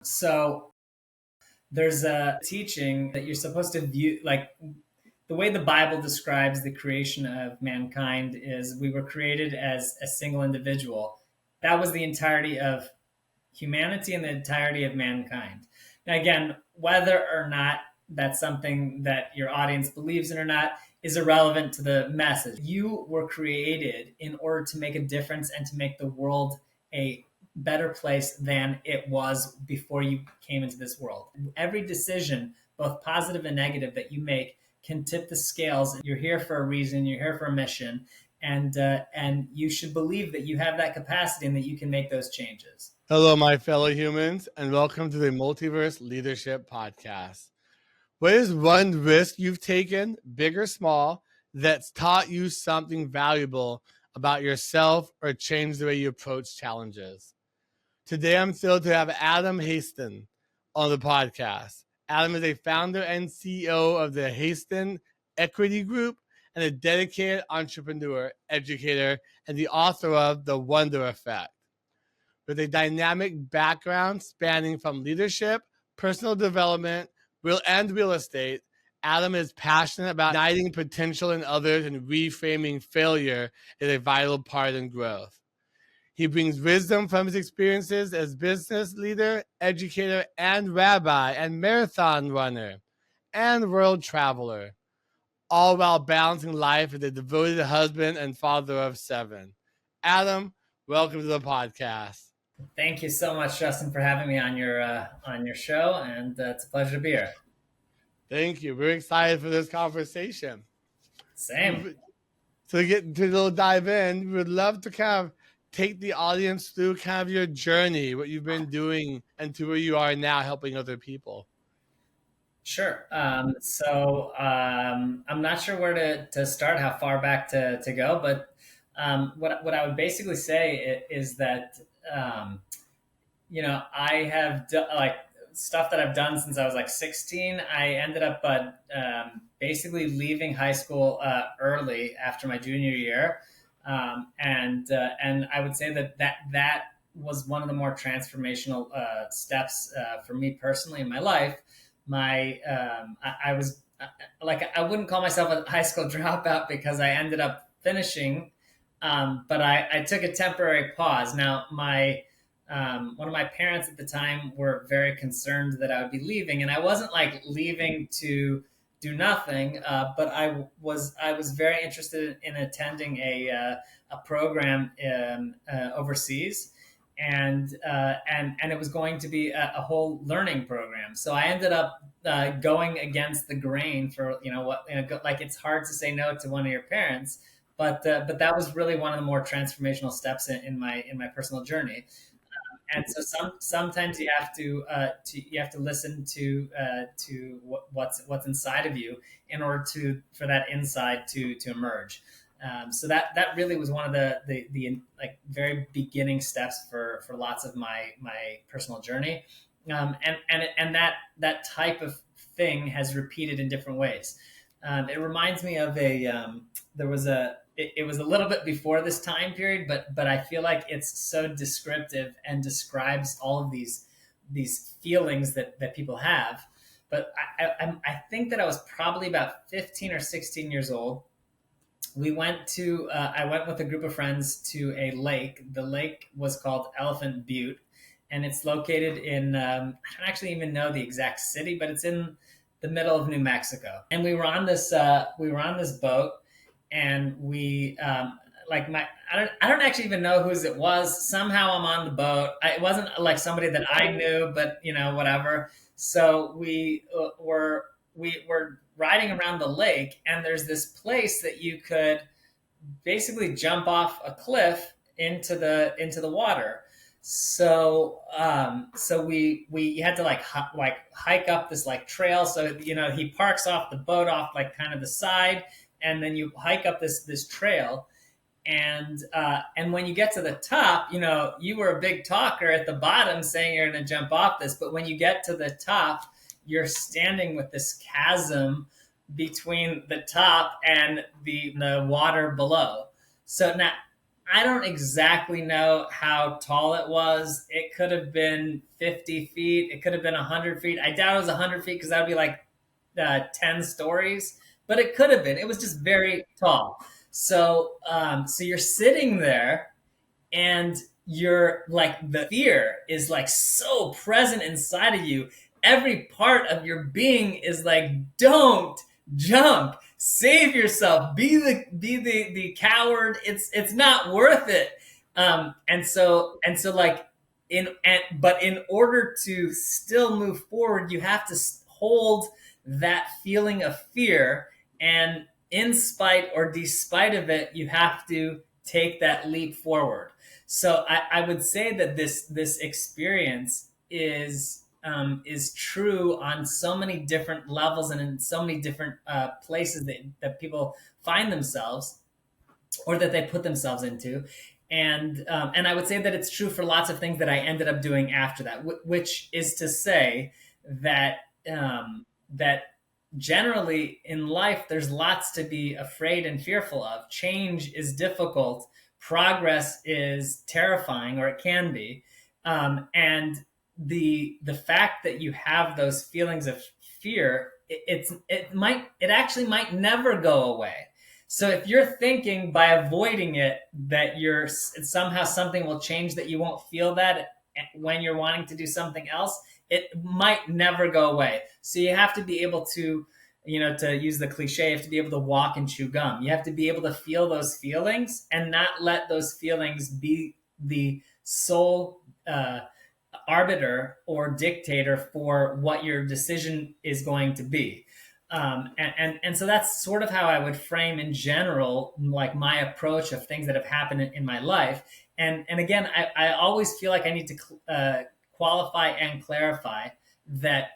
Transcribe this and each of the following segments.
So there's a teaching that you're supposed to view, like the way the Bible describes the creation of mankind is we were created as a single individual. That was the entirety of humanity and the entirety of mankind. Now, again, whether or not that's something that your audience believes in or not is irrelevant to the message. You were created in order to make a difference and to make the world a better place than it was before you came into this world. Every decision, both positive and negative, that you make can tip the scales. You're here for a reason. You're here for a mission, and you should believe that you have that capacity and that you can make those changes. Hello, my fellow humans, and welcome to the Multiverse Leadership Podcast. What is one risk you've taken, big or small, that's taught you something valuable about yourself or changed the way you approach challenges? Today, I'm thrilled to have Adam Haston on the podcast. Adam is a founder and CEO of the Haston Equity Group and a dedicated entrepreneur, educator, and the author of The Wonder Effect. With a dynamic background spanning from leadership, personal development, real estate, Adam is passionate about igniting potential in others and reframing failure as a vital part in growth. He brings wisdom from his experiences as business leader, educator, and rabbi, and marathon runner, and world traveler, all while balancing life as a devoted husband and father of 7. Adam, welcome to the podcast. Thank you so much, Justin, for having me on your show, and it's a pleasure to be here. Thank you. We're excited for this conversation. Same. So to get to a little dive in, we would love to kind of take the audience through kind of your journey, what you've been doing, and to where you are now helping other people. Sure. I'm not sure where to start, how far back to go, but what I would basically say is that I have like stuff that I've done since I was like 16. I ended up basically leaving high school early after my junior year, and I would say that was one of the more transformational steps for me personally in my life. I was I wouldn't call myself a high school dropout because I ended up finishing, but I took a temporary pause. Now one of my parents at the time were very concerned that I would be leaving, and I wasn't like leaving to do nothing, but I was very interested in attending a program overseas, and it was going to be a whole learning program. So I ended up going against the grain for like it's hard to say no to one of your parents, but that was really one of the more transformational steps in my personal journey. And so sometimes you have to listen to what's inside of you in order for that inside to emerge. So that really was one of the like very beginning steps for lots of my personal journey, and that type of thing has repeated in different ways. It reminds me of it was a little bit before this time period, but I feel like it's so descriptive and describes all of these feelings that people have. But I think that I was probably about 15 or 16 years old. I went with a group of friends to a lake. The lake was called Elephant Butte, and it's located in, I don't actually even know the exact city, but it's in the middle of New Mexico. And we were on this boat, and we I don't actually even know whose it was. Somehow I'm on the boat. It wasn't like somebody that I knew, but whatever. So we were riding around the lake, and there's this place that you could basically jump off a cliff into the water. So we had to hike up this like trail. So he parks off the boat off like kind of the side, and then you hike up this trail, and when you get to the top, you were a big talker at the bottom saying you're going to jump off this, but when you get to the top, you're standing with this chasm between the top and the water below. So now I don't exactly know how tall it was. It could have been 50 feet. It could have been 100 feet. I doubt it was 100 feet because that would be like 10 stories, but it could have been. It was just very tall. So you're sitting there and you're like, the fear is like so present inside of you. Every part of your being is like, don't jump, save yourself, be the coward. It's not worth it. And so like but in order to still move forward, you have to hold that feeling of fear, and in spite or despite of it, you have to take that leap forward. So I would say that this experience is true on so many different levels and in so many different places that people find themselves, or that they put themselves into. And I would say that it's true for lots of things that I ended up doing after that, which is to say that that generally in life there's lots to be afraid and fearful of. Change is difficult. Progress is terrifying, or it can be. And the fact that you have those feelings of fear, it actually might never go away. So if you're thinking by avoiding it that you're somehow something will change, that you won't feel that when you're wanting to do something else, it might never go away. So you have to be able to, to use the cliche, you have to be able to walk and chew gum. You have to be able to feel those feelings and not let those feelings be the sole arbiter or dictator for what your decision is going to be. And so that's sort of how I would frame in general, like my approach of things that have happened in my life. And again, I always feel like I need to qualify and clarify that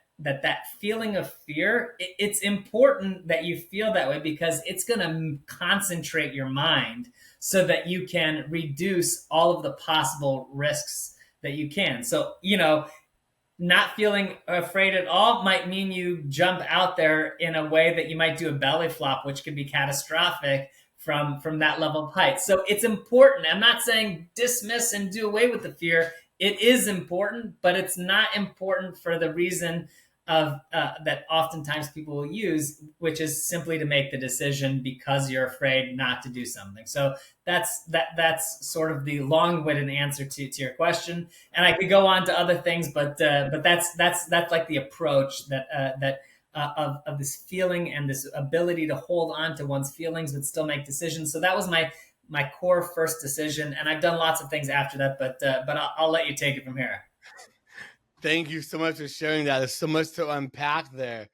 feeling of fear, it's important that you feel that way, because it's going to concentrate your mind so that you can reduce all of the possible risks that you can. So, not feeling afraid at all might mean you jump out there in a way that you might do a belly flop, which could be catastrophic from that level of height. So it's important. I'm not saying dismiss and do away with the fear. It is important, but it's not important for the reason of that oftentimes people will use, which is simply to make the decision because you're afraid not to do something. So that's sort of the long-winded answer to your question. And I could go on to other things, but that's like the approach of this feeling and this ability to hold on to one's feelings but still make decisions. So that was my core first decision, and I've done lots of things after that, but I'll let you take it from here. Thank you so much for sharing that. There's so much to unpack there.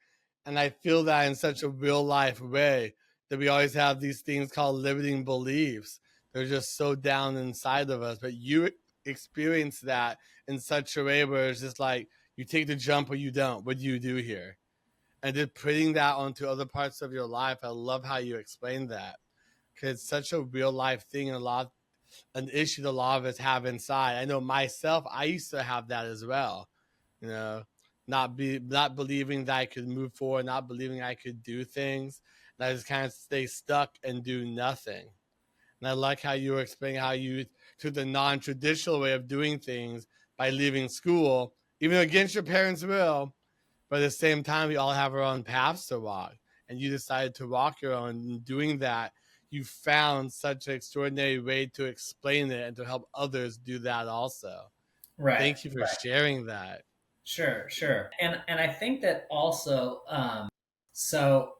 And I feel that in such a real life way, that we always have these things called limiting beliefs. They're just so down inside of us. But you experience that in such a way where it's just like, you take the jump or you don't. What do you do here? And just putting that onto other parts of your life. I love how you explain that, because it's such a real life thing, and an issue that a lot of us have inside. I know myself, I used to have that as well. You know, not believing that I could move forward, not believing I could do things, and I just kind of stay stuck and do nothing. And I like how you were explaining how you took the non-traditional way of doing things by leaving school, even against your parents' will. But at the same time, we all have our own paths to walk, and you decided to walk your own. And doing that, you found such an extraordinary way to explain it and to help others do that also. Right. Thank you for sharing that. Sure. And I think that also, so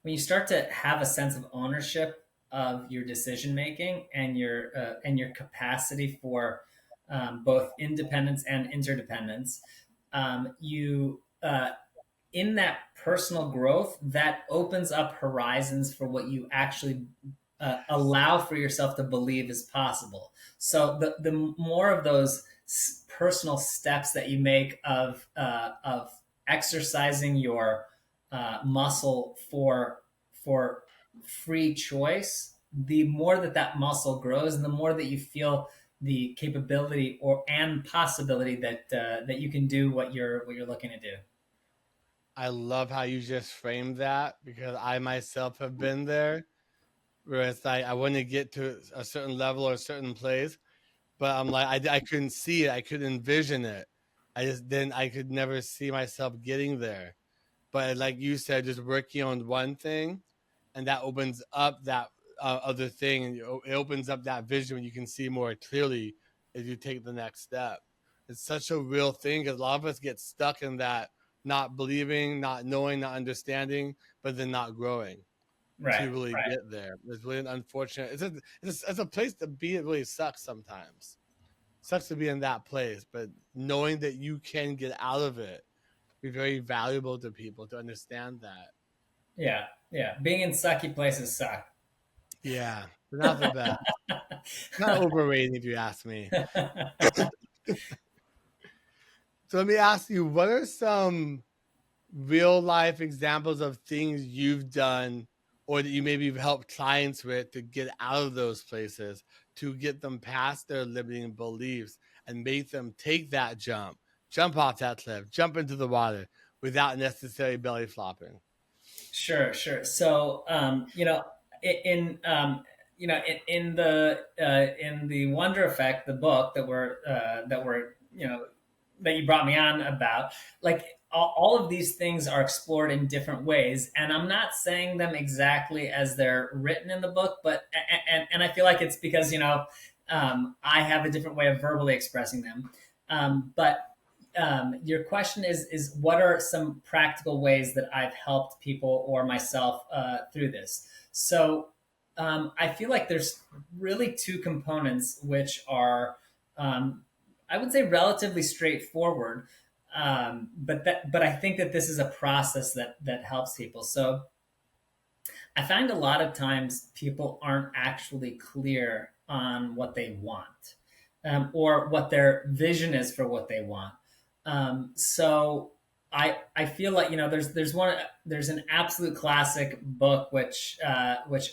when you start to have a sense of ownership of your decision making and your capacity for both independence and interdependence, you in that personal growth, that opens up horizons for what you actually allow for yourself to believe is possible. So the more of those personal steps that you make of exercising your muscle for free choice, the more that muscle grows, and the more that you feel the capability and possibility that you can do what you're looking to do. I love how you just framed that, because I myself have been there. where it's like I want to get to a certain level or a certain place, but I'm like I couldn't see it, I couldn't envision it. I could never see myself getting there. But like you said, just working on one thing, and that opens up that other thing, and it opens up that vision when you can see more clearly as you take the next step. It's such a real thing because a lot of us get stuck in that not believing, not knowing, not understanding, but then not growing Right, to really right. get there. It's really unfortunate. It's a place to be. It really sucks sometimes. Sucks to be in that place, but knowing that you can get out of it be very valuable to people to understand that. Yeah, yeah. Being in sucky places suck. Yeah, they're not the best. Not overrated, if you ask me. So let me ask you, what are some real life examples of things you've done or that you maybe have helped clients with to get out of those places, to get them past their limiting beliefs and make them take that jump off that cliff, jump into the water without necessarily belly flopping? Sure, sure. So, in in the Wonder Effect, the book that we're that you brought me on about, like all of these things are explored in different ways, and I'm not saying them exactly as they're written in the book, but and I feel like it's because I have a different way of verbally expressing them, but your question is what are some practical ways that I've helped people or myself through this? So I feel like there's really two components which are, I would say, relatively straightforward, but I think that this is a process that helps people. So I find a lot of times people aren't actually clear on what they want, or what their vision is for what they want. So I feel like there's an absolute classic book which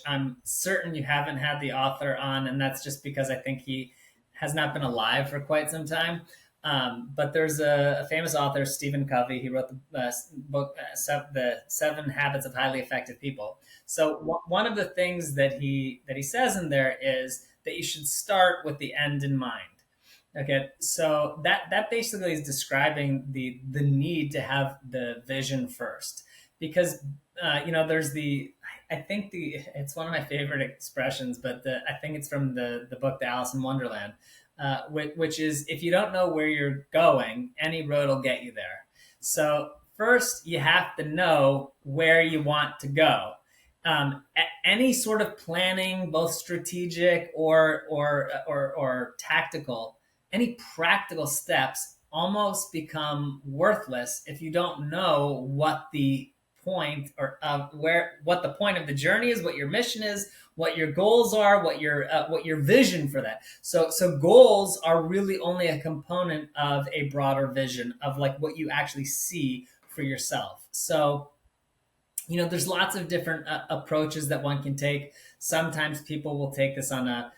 I'm certain you haven't had the author on, and that's just because I think he has not been alive for quite some time. But there's a famous author, Stephen Covey. He wrote the book, The Seven Habits of Highly Effective People. So one of the things that he says in there is that you should start with the end in mind. Okay, so that basically is describing the need to have the vision first, because there's I think it's one of my favorite expressions, but I think it's from the book The Alice in Wonderland, which is, if you don't know where you're going, any road will get you there. So first, you have to know where you want to go. Any sort of planning, both strategic or tactical, any practical steps almost become worthless if you don't know what the point or what the point of the journey is, what your mission is, what your goals are, what your vision for that. So goals are really only a component of a broader vision of like what you actually see for yourself. So there's lots of different approaches that one can take. Sometimes people will take this on a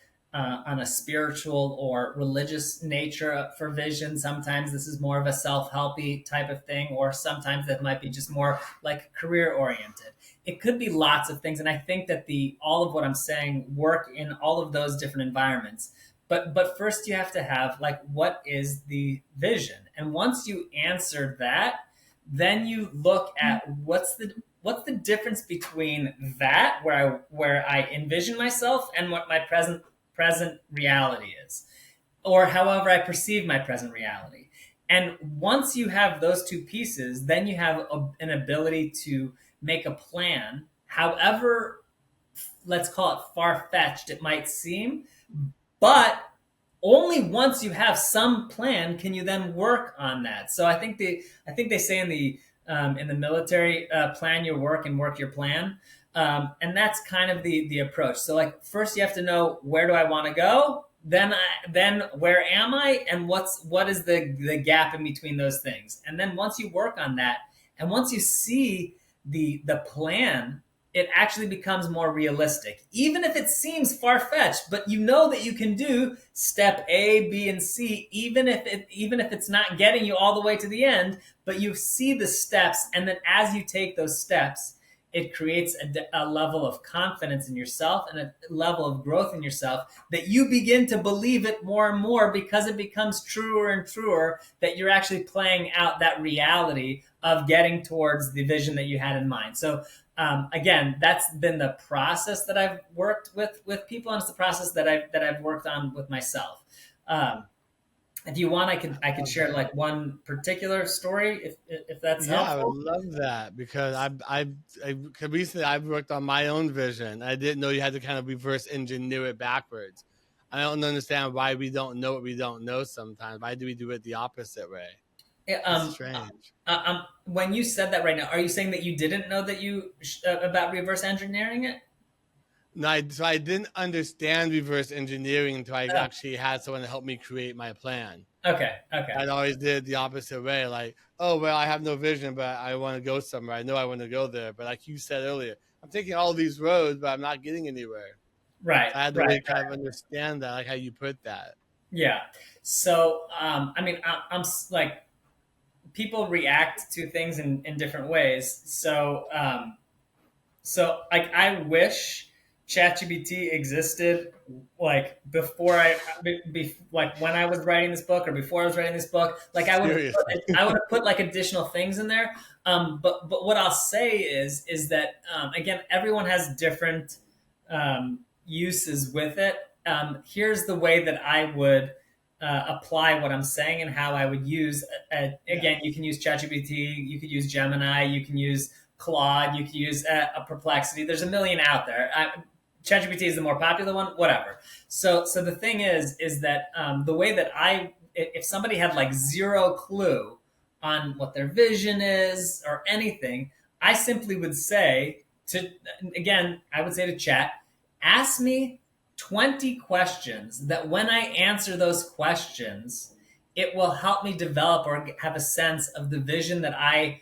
spiritual or religious nature for vision. Sometimes this is more of a self-helpy type of thing, or sometimes that might be just more like career oriented. It could be lots of things, and I think that the all of what I'm saying work in all of those different environments. But first you have to have, like, what is the vision? And once you answer that, then you look at what's the difference between that, where I envision myself, and what my present reality is, or however I perceive my present reality. And once you have those two pieces, then you have an ability to make a plan, however, let's call it far fetched it might seem, but only once you have some plan can you then work on that. So I think they say in the military, plan your work and work your plan. And that's kind of the approach. So, like, first you have to know, where do I want to go? Then where am I, and what is the gap in between those things? And then once you work on that, and once you see the plan, it actually becomes more realistic, even if it seems far-fetched. But you know that you can do step A, B, and C, even if it's not getting you all the way to the end. But you see the steps, and then as you take those steps, it creates a level of confidence in yourself and a level of growth in yourself that you begin to believe it more and more, because it becomes truer and truer that you're actually playing out that reality of getting towards the vision that you had in mind. So again, that's been the process that I've worked with people, and it's the process that I've worked on with myself. Um, if you want, I could share like one particular story if that's Yeah, I would helpful. love that because cause recently I've worked on my own vision. I didn't know you had to kind of reverse engineer it backwards. I don't understand why we don't know what we don't know sometimes. Why do we do it the opposite way? Yeah, It's strange. when you said that right now, are you saying that you didn't know that about reverse engineering it? No, so I didn't understand reverse engineering until I Oh, actually had someone to help me create my plan. okay, okay, I'd always did the opposite way, like, oh well, I have no vision, but I want to go somewhere. I know I want to go there, but like you said earlier, I'm taking all these roads, but I'm not getting anywhere. right, So I had to right, really kind of understand that, like how you put that. yeah. So, I mean, like, people react to things in different ways. So like I wish ChatGPT existed like before like when I was writing this book or before I was writing this book. Like Seriously. I would have put like additional things in there. But what I'll say is that again, everyone has different uses with it. Here's the way that I would apply what I'm saying and how I would use. Yeah. Again, you can use ChatGPT, you could use Gemini, you can use Claude, you could use a Perplexity. There's a million out there. ChatGPT is the more popular one, whatever. So the thing is that the way that if somebody had like zero clue on what their vision is or anything, I simply would say I would say to Chat, ask me 20 questions that when I answer those questions, it will help me develop or have a sense of the vision that I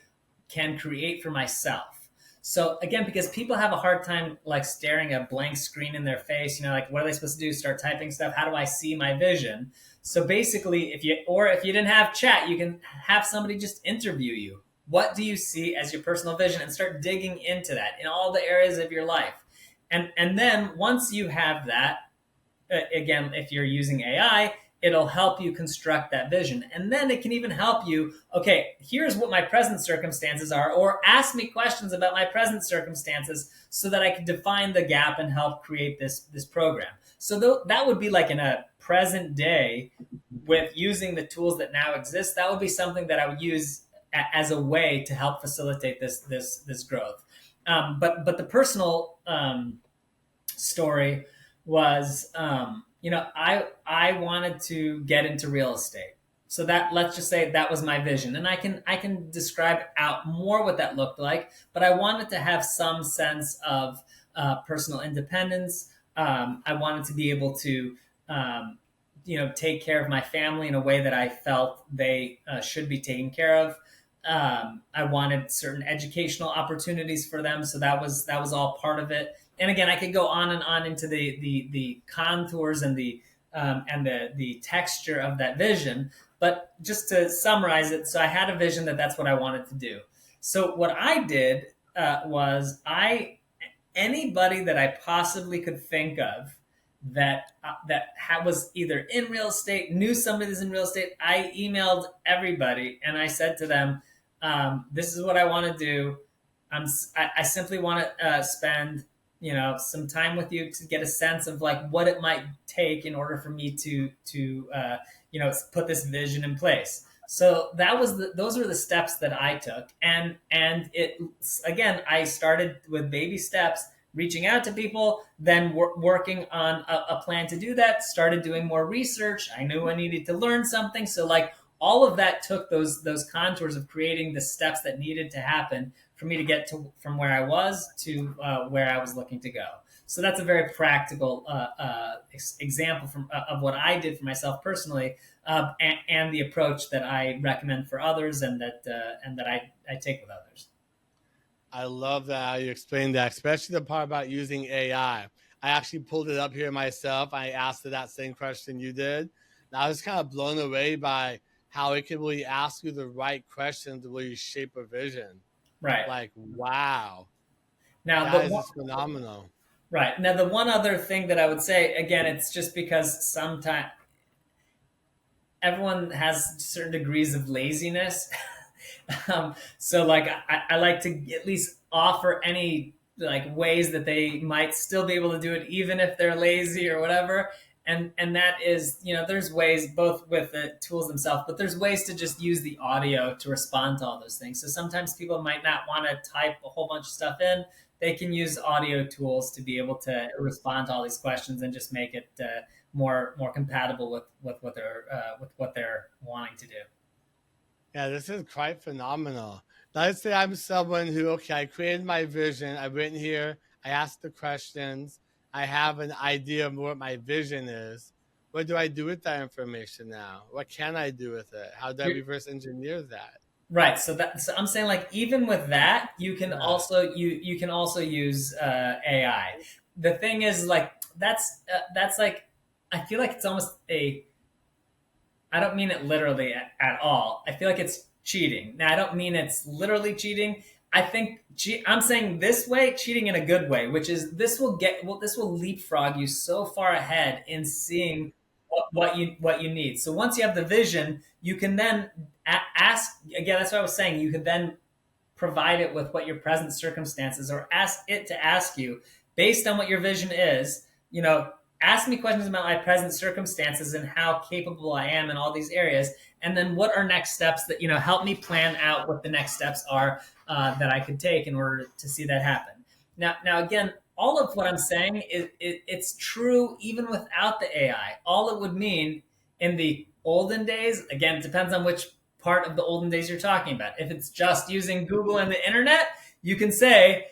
can create for myself. So again, because people have a hard time like staring a blank screen in their face, like what are they supposed to do? Start typing stuff. How do I see my vision? So basically, if you didn't have chat, you can have somebody just interview you. What do you see as your personal vision, and start digging into that in all the areas of your life. And then once you have that, again, if you're using AI, it'll help you construct that vision. And then it can even help you, okay, here's what my present circumstances are, or ask me questions about my present circumstances so that I can define the gap and help create this program. So that would be like in a present day with using the tools that now exist. That would be something that I would use as a way to help facilitate this growth. But the personal story was I wanted to get into real estate. So that, let's just say, that was my vision, and I can describe out more what that looked like, but I wanted to have some sense of personal independence. I wanted to be able to take care of my family in a way that I felt they should be taken care of. I wanted certain educational opportunities for them, so that was all part of it. And again, I could go on and on into the contours and the texture of that vision. But just to summarize it, so I had a vision that's what I wanted to do. So what I did was anybody that I possibly could think of that was either in real estate, knew somebody that's in real estate. I emailed everybody and I said to them, "This is what I want to do. I simply want to spend some time with you to get a sense of like what it might take in order for me to put this vision in place." So those were the steps that I took, and it again, I started with baby steps, reaching out to people, then working on a plan to do that. Started doing more research. I knew I needed to learn something, so like all of that took those contours of creating the steps that needed to happen for me to get to from where I was to where I was looking to go. So that's a very practical example of what I did for myself personally, and the approach that I recommend for others, and that I take with others. I love that how you explained that, especially the part about using AI. I actually pulled it up here myself. I asked it that same question you did. And I was kind of blown away by how it can really ask you the right questions to really shape a vision. Right. Like, wow. Now, That is just phenomenal. right. Now, the one other thing that I would say, again, it's just because sometimes everyone has certain degrees of laziness. So like I like to at least offer any like ways that they might still be able to do it even if they're lazy or whatever. And that is, there's ways both with the tools themselves, but there's ways to just use the audio to respond to all those things. So sometimes people might not want to type a whole bunch of stuff in. They can use audio tools to be able to respond to all these questions and just make it more compatible with what they're wanting to do. Yeah, this is quite phenomenal. Let's say I'm someone who, okay, I created my vision. I went here, I asked the questions, I have an idea of what my vision is. What do I do with that information now? What can I do with it? How do I You're, reverse engineer that? right. So I'm saying like even with that, Yeah. you can also use AI. The thing is like that's like I feel like it's almost a I don't mean it literally at all. I feel like it's cheating. Now, I don't mean it's literally cheating. I think I'm saying this way, cheating in a good way, which is this will leapfrog you so far ahead in seeing what you need. So once you have the vision, you can then ask again. That's what I was saying. You could then provide it with what your present circumstances, or ask it to ask you based on what your vision is. Ask me questions about my present circumstances and how capable I am in all these areas, and then what are next steps that help me plan out what the next steps are that I could take in order to see that happen. Now again, all of what I'm saying it's true even without the AI. All it would mean in the olden days, again, it depends on which part of the olden days you're talking about. If it's just using Google and the internet, you can say,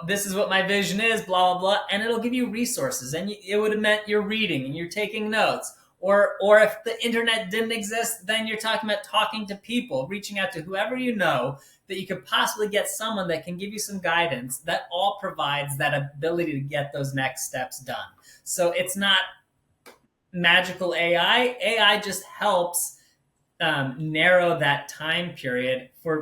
this is what my vision is, blah, blah, blah, and it'll give you resources. And it would have meant you're reading and you're taking notes. Or if the internet didn't exist, then you're talking about talking to people, reaching out to whoever you know that you could possibly get someone that can give you some guidance that all provides that ability to get those next steps done. So it's not magical AI. AI just helps narrow that time period for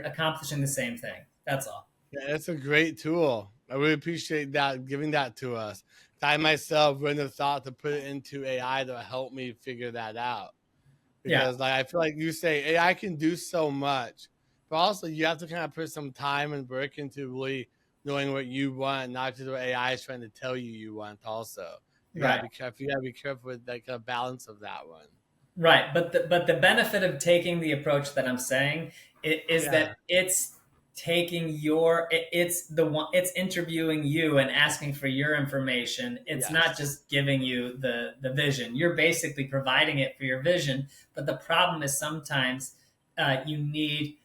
accomplishing the same thing. That's all. Yeah, that's a great tool. I really appreciate that giving that to us. I myself wouldn't have thought to put it into AI to help me figure that out. Yeah, Because like I feel like you say AI can do so much, but also you have to kind of put some time and work into really knowing what you want, not just what AI is trying to tell you want. Also, you gotta right, be careful. You gotta be careful with like a balance of that one. right. But the benefit of taking the approach that I'm saying is that Yeah. it's taking it's the one it's interviewing you and asking for your information. It's not Yes. just giving you the vision. You're basically providing it for your vision. But the problem is sometimes you need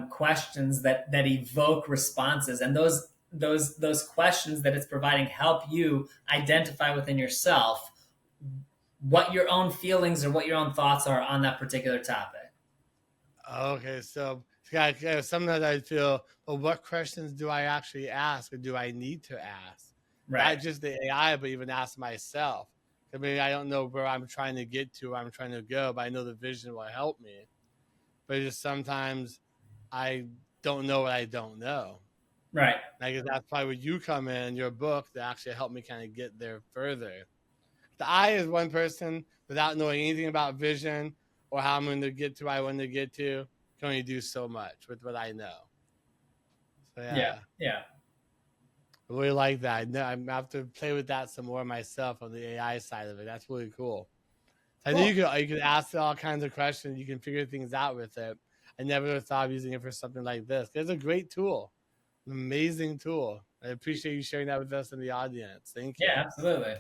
questions that evoke responses, and those questions that it's providing help you identify within yourself what your own feelings or what your own thoughts are on that particular topic. Okay. So yeah, sometimes I feel, well, what questions do I actually ask, or do I need to ask? Right. Not just the AI, but even ask myself. I mean, I don't know where I'm trying to get to, where I'm trying to go, but I know the vision will help me. But just sometimes I don't know what I don't know. Right. And I guess that's probably where you come in your book to actually help me kind of get there further. The I is one person without knowing anything about vision or how I'm going to get to where I want to get to can only do so much with what I know. So Yeah. yeah, Yeah. I really like that. I have to play with that some more myself on the AI side of it. That's really cool. I know Cool. you could ask all kinds of questions. You can figure things out with it. I never thought of using it for something like this. It's a great tool, an amazing tool. I appreciate you sharing that with us in the audience. Thank you. Yeah, absolutely.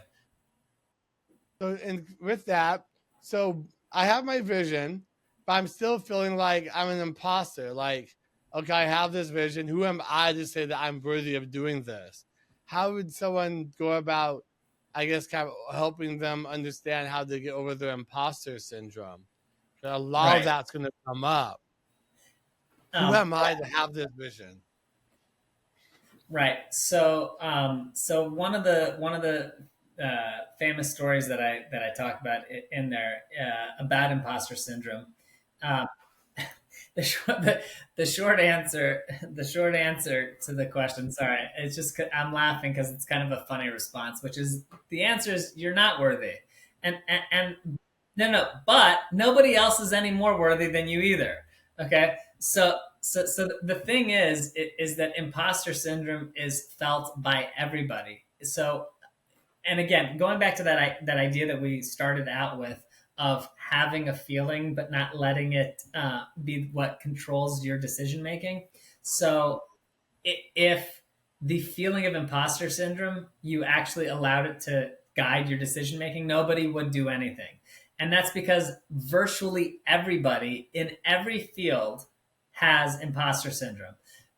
So, and with that, so I have my vision, but I'm still feeling like I'm an imposter. Like, okay, I have this vision. Who am I to say that I'm worthy of doing this? How would someone go about, I guess, kind of helping them understand how to get over their imposter syndrome? A lot of Right. that's going to come up. Who Um, am I to have this vision? right. So one of the famous stories that I talk about in there about imposter syndrome. Um, the short answer, to the question. Sorry, it's just I'm laughing because it's kind of a funny response, which is the answer is you're not worthy, and no, but nobody else is any more worthy than you either. Okay, so the thing is that imposter syndrome is felt by everybody. So, and again, going back to that idea that we started out with of having a feeling but not letting it be what controls your decision making. So if the feeling of imposter syndrome, you actually allowed it to guide your decision making, nobody would do anything. And that's because virtually everybody in every field has imposter syndrome.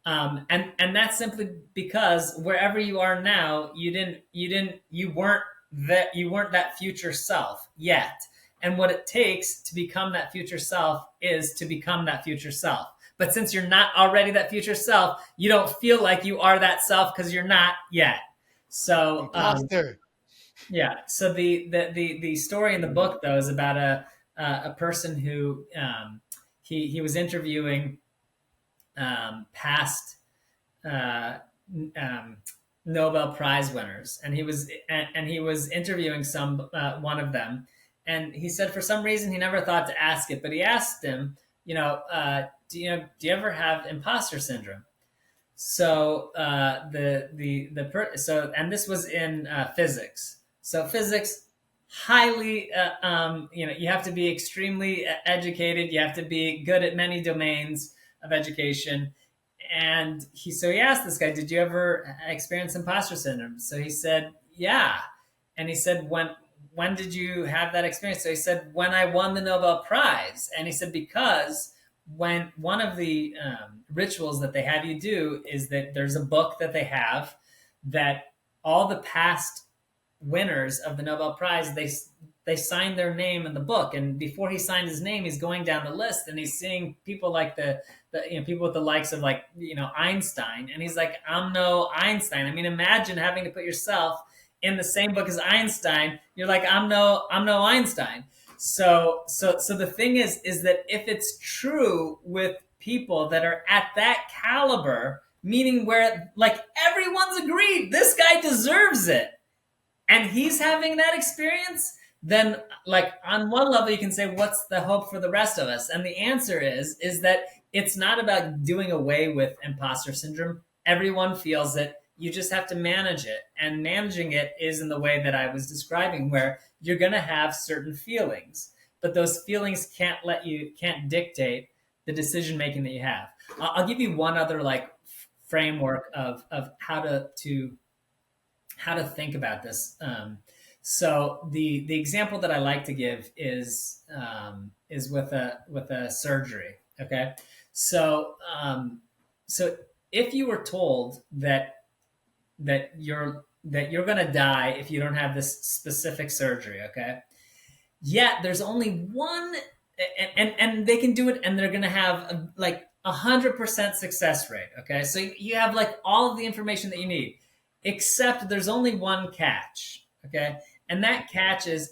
And that's simply because wherever you are now, you weren't that future self yet. And what it takes to become that future self is to become that future self. But since you're not already that future self, you don't feel like you are that self because you're not yet. So Imposter. yeah. So the story in the book though is about a person who he was interviewing past uh, um, Nobel Prize winners, and he was interviewing some one of them, and he said for some reason he never thought to ask it, but he asked him, do you ever have imposter syndrome? So so and this was in physics. So physics highly you have to be extremely educated. You have to be good at many domains of education. And he asked this guy, did you ever experience imposter syndrome? So he said, yeah. And he said, when did you have that experience? So he said, when I won the Nobel Prize. And he said, because when one of the rituals that they have you do is that there's a book that they have that all the past winners of the Nobel Prize, they signed their name in the book. And before he signed his name, he's going down the list and he's seeing people like the people with the likes of Einstein. And he's like, I'm no Einstein. I mean, imagine having to put yourself in the same book as Einstein. You're like, I'm no Einstein. So the thing is that if it's true with people that are at that caliber, meaning where like everyone's agreed, this guy deserves it, and he's having that experience, then like on one level you can say, what's the hope for the rest of us? And the answer is that it's not about doing away with imposter syndrome. Everyone feels it. You just have to manage it. And managing it is in the way that I was describing, where you're going to have certain feelings, but those feelings can't dictate the decision making that you have. I'll give you one other like framework of how to think about this. So the example that I like to give is with a surgery. Okay, so if you were told that you're going to die if you don't have this specific surgery, okay, yet there's only one, and they can do it, and they're going to have like 100% success rate. Okay, so you have like all of the information that you need, except there's only one catch. Okay, and that catch is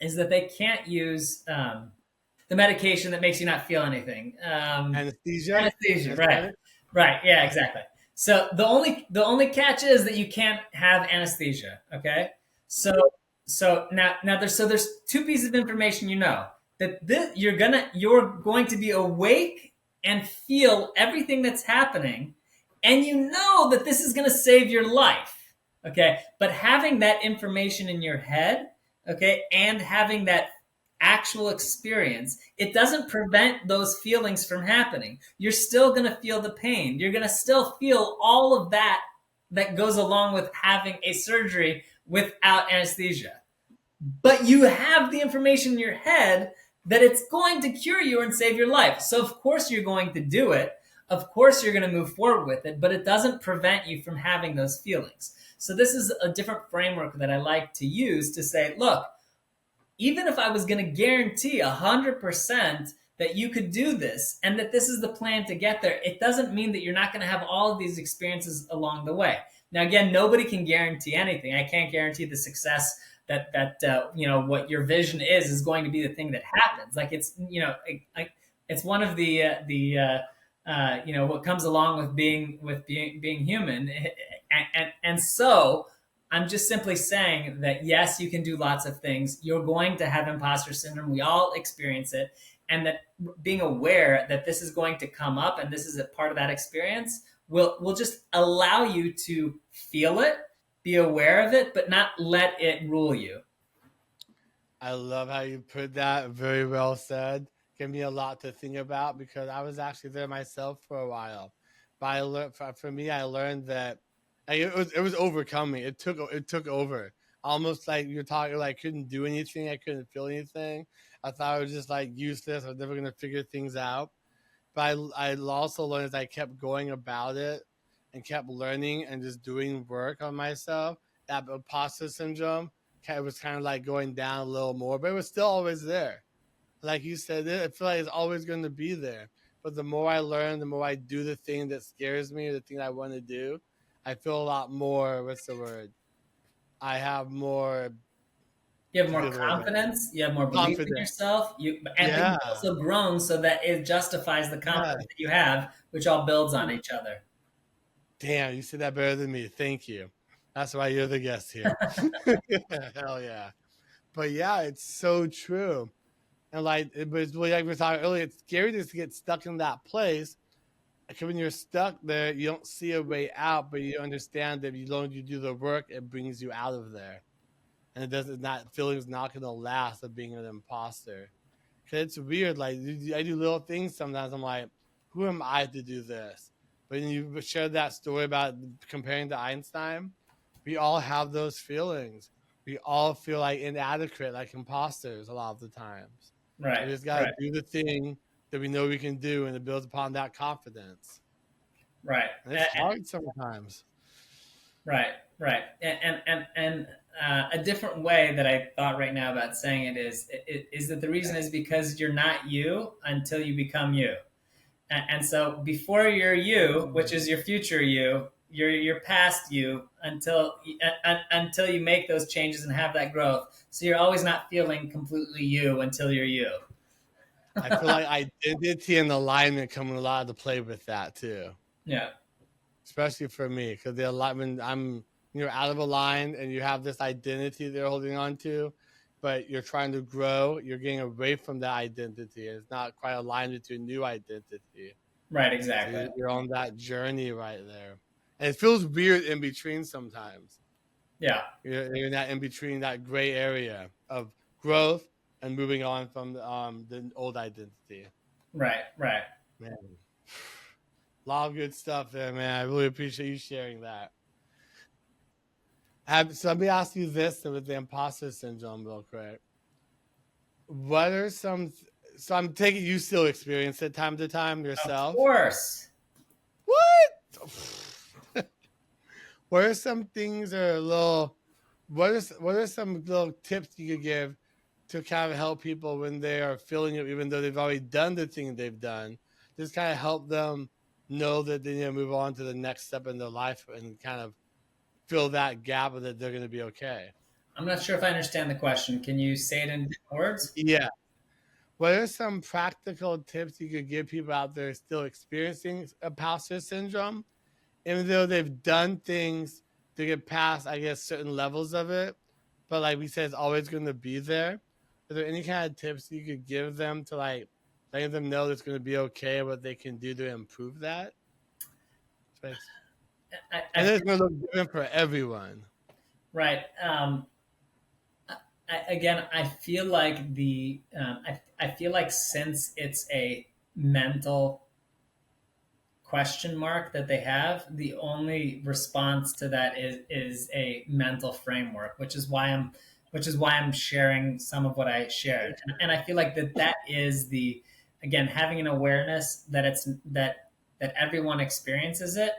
that they can't use the medication that makes you not feel anything. Anesthesia. Right. Yeah, exactly. So the only catch is that you can't have anesthesia. Okay. So now there's two pieces of information. That you're going to be awake and feel everything that's happening, and that this is going to save your life. Okay. But having that information in your head, okay, and having that actual experience, it doesn't prevent those feelings from happening. You're still going to feel the pain. You're going to still feel all of that goes along with having a surgery without anesthesia. But you have the information in your head that it's going to cure you and save your life. So of course you're going to do it. Of course you're going to move forward with it, but it doesn't prevent you from having those feelings. So this is a different framework that I like to use to say, look, even if I was going to guarantee 100% that you could do this and that this is the plan to get there, it doesn't mean that you're not going to have all of these experiences along the way. Now, again, nobody can guarantee anything. I can't guarantee the success that what your vision is going to be the thing that happens. Like it's, it's one of the what comes along with being human, and so I'm just simply saying that yes, you can do lots of things. You're going to have imposter syndrome. We all experience it, and that being aware that this is going to come up and this is a part of that experience will just allow you to feel it, be aware of it, but not let it rule you. I love how you put that. Very well said. Give me a lot to think about because I was actually there myself for a while. But I learned for me, I learned that it was overcoming. It took over. Almost like you're talking like I couldn't do anything. I couldn't feel anything. I thought I was just like useless. I was never gonna figure things out. But I also learned as I kept going about it and kept learning and just doing work on myself, that imposter syndrome was kind of like going down a little more, but it was still always there. Like you said, I feel like it's always going to be there. But the more I learn, the more I do the thing that scares me, the thing I want to do, I feel a lot more, what's the word? I have more, You have to more feel the word right, confidence. You have more belief in confidence. yourself. But Yeah. you've also grown so that it justifies the Yeah. confidence that you have, which all builds on each other. Damn, you said that better than me. Thank you. That's why you're the guest here. Hell yeah. But yeah, it's so true. And like it was really like we were talking earlier, it's scary just to get stuck in that place. Because when you're stuck there, you don't see a way out, but you understand that if you don't you do the work, it brings you out of there. And it doesn't not feeling's not gonna last of being an imposter. Cause it's weird. Like I do little things sometimes. I'm like, who am I to do this? But when you shared that story about comparing to Einstein, we all have those feelings. We all feel like inadequate, like imposters a lot of the times. Right, We just gotta right, do the thing that we know we can do, and it builds upon that confidence. right. And it's hard sometimes. Right, right, and a different way that I thought right now about saying it is that the reason is because you're not you until you become you, and so before you're you, which is your future you, you're past you until you make those changes and have that growth. So you're always not feeling completely you until you're you. I feel like identity and alignment come a lot to play with that too. Yeah, Especially for me, because the alignment you're out of a line and you have this identity they're holding on to, but you're trying to grow, you're getting away from that identity, and it's not quite aligned into a new identity. right, So exactly. you're on that journey right there, and it feels weird in between sometimes. Yeah, You're in that in between that gray area of growth and moving on from the old identity. right, right. Man, a lot of good stuff there, man. I really appreciate you sharing that. So let me ask you this with the imposter syndrome, real quick. What are some? So I'm taking you still experience it time to time Of yourself. course. What? What are some things that are a little? What are some little tips you could give to kind of help people when they are feeling it, even though they've already done the thing they've done? Just kind of help them know that they need to move on to the next step in their life and kind of fill that gap and that they're going to be okay. I'm not sure if I understand the question. Can you say it in different words? Yeah. What are some practical tips you could give people out there still experiencing imposter syndrome, even though they've done things to get past, I guess, certain levels of it? But like we said, it's always going to be there. Are there any kind of tips you could give them to like letting them know it's going to be okay, what they can do to improve that? I And it's going to look different for everyone. Right. Again, I feel like I feel like since it's a mental question mark that they have, the only response to that is a mental framework, which is why I'm sharing some of what I shared, and I feel like that is the again having an awareness that that everyone experiences it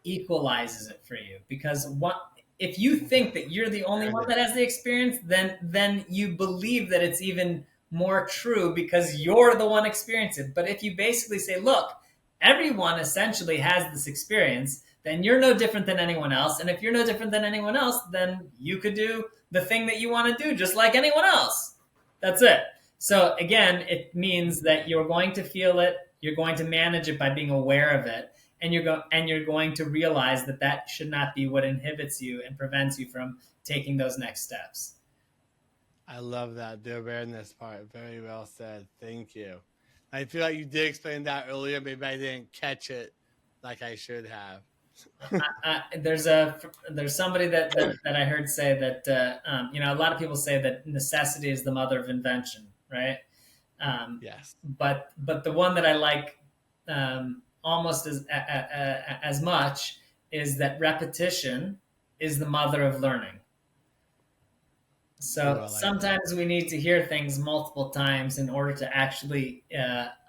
equalizes it for you because what if you think that you're the only one that has the experience, then you believe that it's even more true because you're the one experiencing it. But if you basically say, look, everyone essentially has this experience, then you're no different than anyone else. And if you're no different than anyone else, then you could do the thing that you want to do just like anyone else. That's it. So again, it means that you're going to feel it, you're going to manage it by being aware of it, and you're going to realize that that should not be what inhibits you and prevents you from taking those next steps. I love that, the awareness part. Very well said. Thank you. I feel like you did explain that earlier. Maybe I didn't catch it like I should have. There's somebody that I heard say that a lot of people say that necessity is the mother of invention, right? Yes. But the one that I like almost as much is that repetition is the mother of learning. Ooh, So I like that. sometimes we need to hear things multiple times in order to actually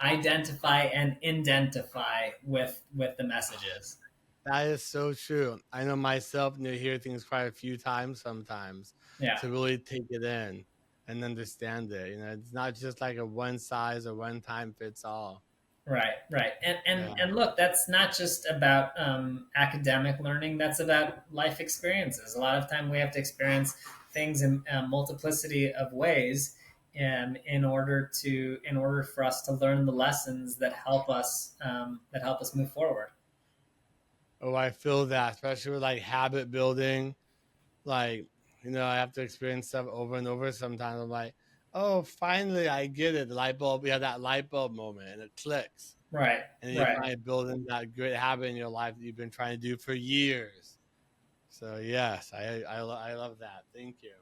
identify and identify with the messages. That is so true. I know myself need to hear things quite a few times sometimes Yeah. to really take it in and understand it. It's not just like a one size or one time fits all. Right, right, Yeah. and look, that's not just about academic learning. That's about life experiences. A lot of time we have to experience things in a multiplicity of ways, in order for us to learn the lessons that help us move forward. Oh, I feel that, especially with like habit building. Like, I have to experience stuff over and over. Sometimes I'm like, oh, finally I get it. The light bulb, you have that light bulb moment and it clicks. Right, And then you right. find building that great habit in your life that you've been trying to do for years. So yes, I love that. Thank you.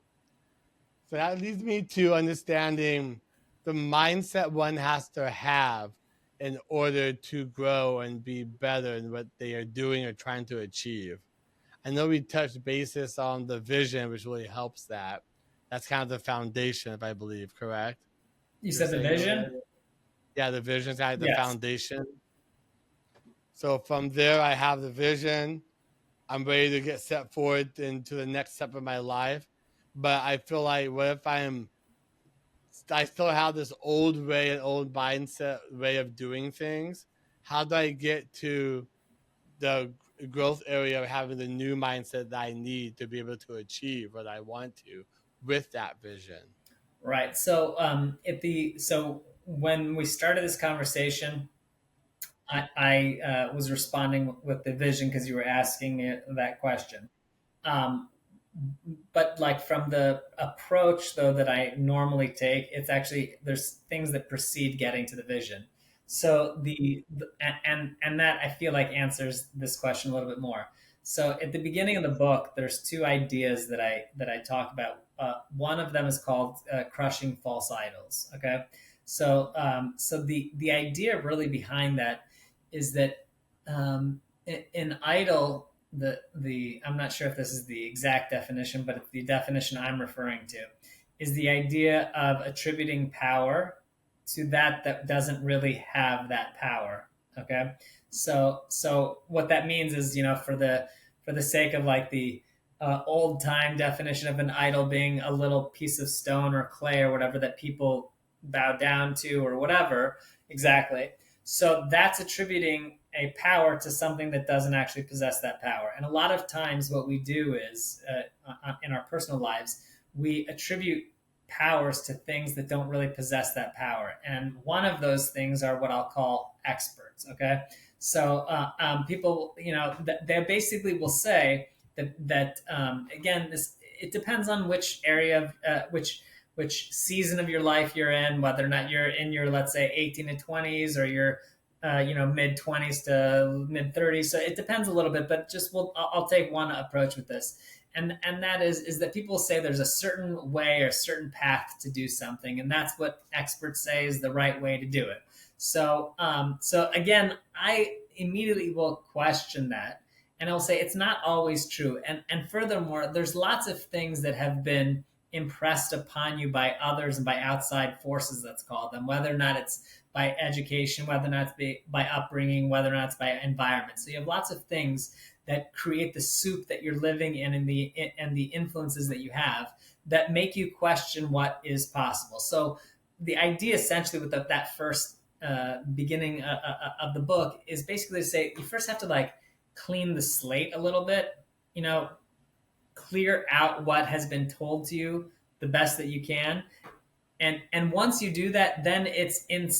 So that leads me to understanding the mindset one has to have in order to grow and be better in what they are doing or trying to achieve. I know we touched basis on the vision, which really helps that. That's kind of the foundation, if I believe, correct? You You were said the saying earlier? vision. Yeah, the vision is kind of the Yes. foundation. So from there, I have the vision. I'm ready to get set forward into the next step of my life. But I feel like, what if I still have this old way and old mindset way of doing things? How do I get to the growth area of having the new mindset that I need to be able to achieve what I want to with that vision? Right. So when we started this conversation, I was responding with the vision because you were asking it, that question. Um, but like from the approach though that I normally take, it's actually there's things that precede getting to the vision. So and that I feel like answers this question a little bit more. So at the beginning of the book, there's two ideas that I talk about. One of them is called crushing false idols. Okay, so the idea really behind that is that an idol, the I'm not sure if this is the exact definition, but the definition I'm referring to is the idea of attributing power to that doesn't really have that power. Okay, so what that means is, for the sake of like the old time definition of an idol being a little piece of stone or clay or whatever that people bow down to or whatever exactly. So that's attributing a power to something that doesn't actually possess that power. And a lot of times, what we do is in our personal lives, we attribute powers to things that don't really possess that power. And one of those things are what I'll call experts. Okay. So people, they basically will say that again, this it depends on which area of which season of your life you're in, whether or not you're in your, let's say, 18 to 20s or your mid 20s to mid 30s. So it depends a little bit, but I'll take one approach with this, and that is that people say there's a certain way or a certain path to do something, and that's what experts say is the right way to do it. So again, I immediately will question that, and I'll say it's not always true. And furthermore, there's lots of things that have been impressed upon you by others and by outside forces, let's call them, whether or not it's by education, whether or not it's by upbringing, whether or not it's by environment. So you have lots of things that create the soup that you're living in, and the influences that you have that make you question what is possible. So the idea essentially with that first beginning of the book is basically to say you first have to like clean the slate a little bit, clear out what has been told to you the best that you can, And once you do that, then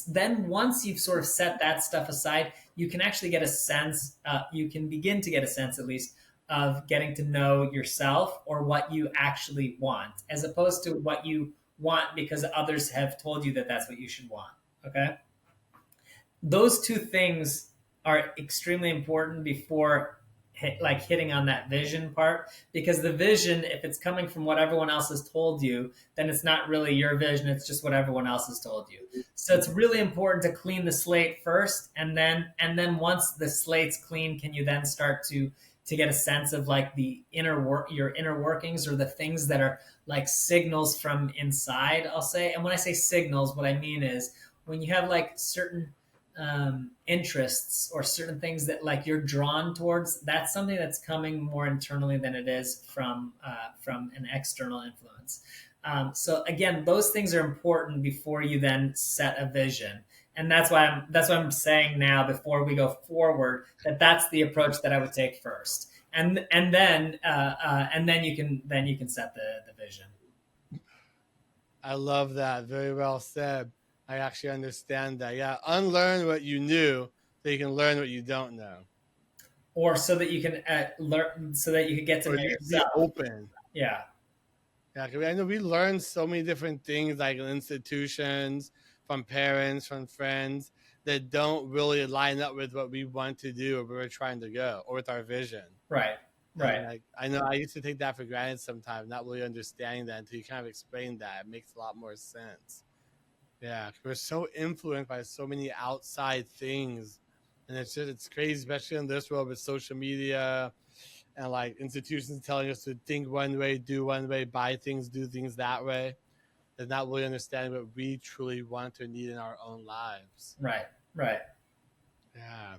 then once you've sort of set that stuff aside, you can actually get a sense, you can begin to get a sense at least of getting to know yourself or what you actually want, as opposed to what you want because others have told you that that's what you should want. Okay, those two things are extremely important before hitting on that vision part, because the vision, if it's coming from what everyone else has told you, then it's not really your vision, it's just what everyone else has told you. So it's really important to clean the slate first, and then once the slate's clean, can you then start to get a sense of like the your inner workings, or the things that are like signals from inside, I'll say. And when I say signals, what I mean is when you have like certain interests or certain things that like you're drawn towards, that's something that's coming more internally than it is from an external influence. So again, those things are important before you then set a vision, and that's why I'm saying now, before we go forward, that that's the approach that I would take first, and then you can set the vision. I love that. Very well said. I actually understand that. Yeah, unlearn what you knew so you can learn what you don't know. Or so that you can learn, so that you can get to know yourself. Be open. Yeah. Yeah, I know we learn so many different things, like in institutions, from parents, from friends, that don't really line up with what we want to do or where we're trying to go, or with our vision. Right. Right. Like, I know I used to take that for granted sometimes, not really understanding that until you kind of explain that. It makes a lot more sense. Yeah, we're so influenced by so many outside things, and it's crazy, especially in this world with social media and like institutions telling us to think one way, do one way, buy things, do things that way. They're not really understanding what we truly want or need in our own lives. Right. Right. Yeah,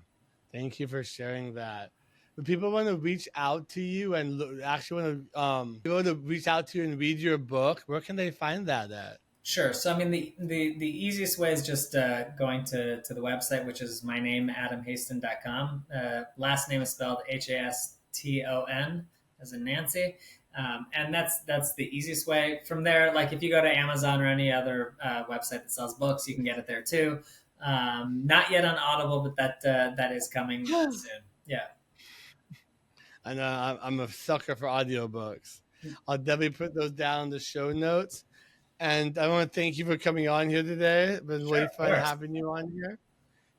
thank you for sharing that. If people want to reach out to you and actually want to reach out to you and read your book, where can they find that at? Sure. So, I mean, the easiest way is just going to the website, which is my name, adamhaston.com. Last name is spelled Haston, as in Nancy. And that's the easiest way. From there, like if you go to Amazon or any other website that sells books, you can get it there too. Not yet on Audible, but that is coming soon. Yeah. I know I'm a sucker for audiobooks. I'll definitely put those down in the show notes. And I want to thank you for coming on here today. It's been really fun having you on here.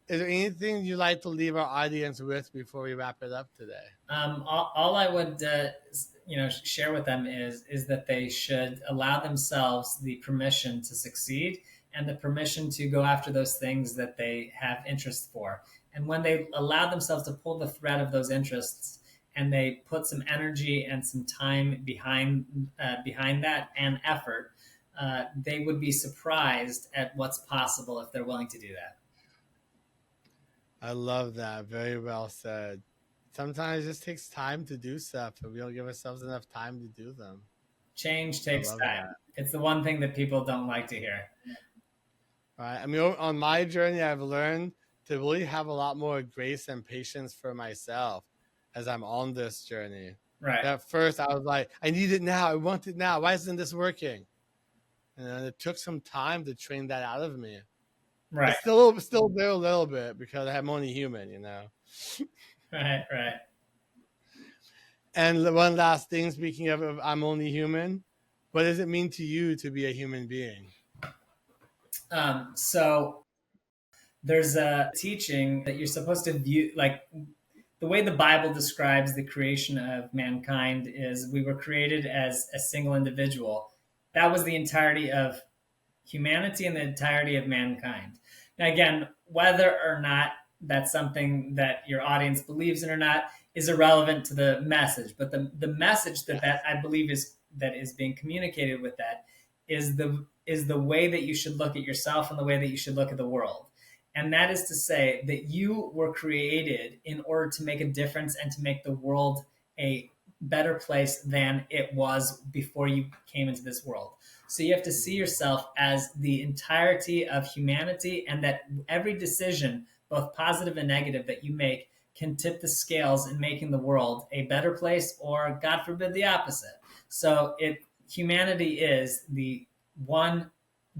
Is there anything you'd like to leave our audience with before we wrap it up today? All I would share with them is that they should allow themselves the permission to succeed and the permission to go after those things that they have interest for. And when they allow themselves to pull the thread of those interests, and they put some energy and some time behind that and effort, they would be surprised at what's possible if they're willing to do that. I love that. Very well said. Sometimes it just takes time to do stuff, and we don't give ourselves enough time to do them. Change takes time. That. It's the one thing that people don't like to hear. Right. I mean, on my journey, I've learned to really have a lot more grace and patience for myself as I'm on this journey. Right. At first, I was like, I need it now. I want it now. Why isn't this working? And it took some time to train that out of me. Right. It's still there a little bit because I'm only human, you know. Right. And one last thing, speaking of I'm only human, what does it mean to you to be a human being? So there's a teaching that you're supposed to view, like the way the Bible describes the creation of mankind is we were created as a single individual. That was the entirety of humanity and the entirety of mankind. Now, again, whether or not that's something that your audience believes in or not is irrelevant to the message. But the message that I believe is being communicated with that is the way that you should look at yourself and the way that you should look at the world. And that is to say that you were created in order to make a difference and to make the world a better place than it was before you came into this world. So you have to see yourself as the entirety of humanity, and that every decision, both positive and negative, that you make can tip the scales in making the world a better place, or God forbid, the opposite. So humanity is the one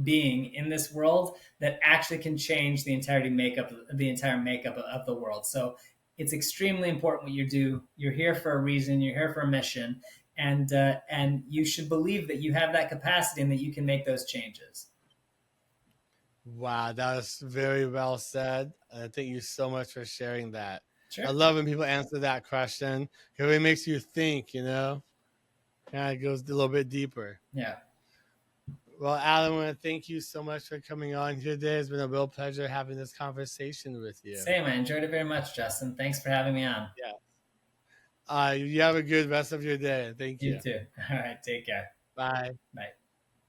being in this world that actually can change the entire makeup of the world. So it's extremely important what you do. You're here for a reason. You're here for a mission, and you should believe that you have that capacity and that you can make those changes. Wow, that was very well said. Thank you so much for sharing that. Sure. I love when people answer that question because it makes you think, you know, kind of goes a little bit deeper. Yeah. Well, Adam, I want to thank you so much for coming on here today. It's been a real pleasure having this conversation with you. Same. I enjoyed it very much, Justin. Thanks for having me on. Yeah. You have a good rest of your day. Thank you. You too. All right. Take care. Bye. Bye.